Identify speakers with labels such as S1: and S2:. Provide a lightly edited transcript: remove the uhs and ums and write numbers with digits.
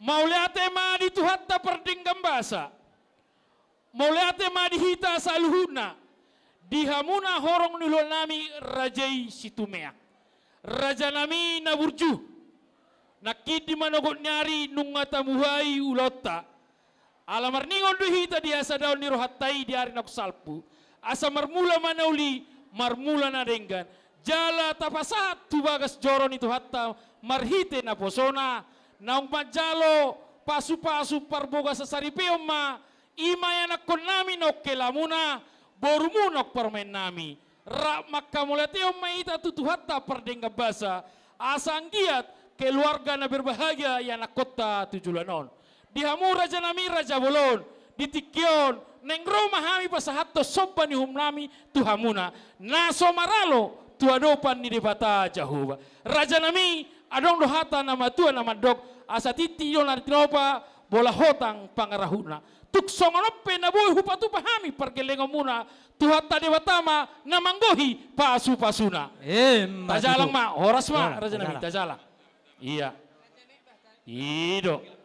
S1: Mauliate ma di tuhatta perdinggam basa. Mauliate ma di hita saluhuna. Dihamuna horong nulol nami rajai situmeak. Raja nami naburju. Nakidi manogot nyari nungatamuhai ulota. Alamar ningon duhita diasa daun ni rohatai di hari nak salpu. Asa marmula manauli marmula na denggan. Jala tapasat tubagas joron itu hatta marhite na posona. Naung majalo pasu-pasu parboga sasaripeom ma. Ima yanak kon nami nok kelamuna. Borumu nok permen nami. Rak makamulateo maita tutuhatta perdengga basa. Asang giat keluarga na berbahagia yanak kota tujulanon. Dihamu raja nami raja bolon. Ditikyon. Neng Roma hami pasahatto soba ni humnami tuhamuna. Naso maralo tuadopan ni debata Jahuba. Raja nami adong dohata nama tua nama dok. Asa titi yon artinopa bola hotang pangarahuna. Tuk songonope na boy hupatu pahami pergelengo muna. Tuhata dewatama namanggohi pasu-pasuna. Tajalang ma, horas ma raja nami tajalang. Iya. Ido.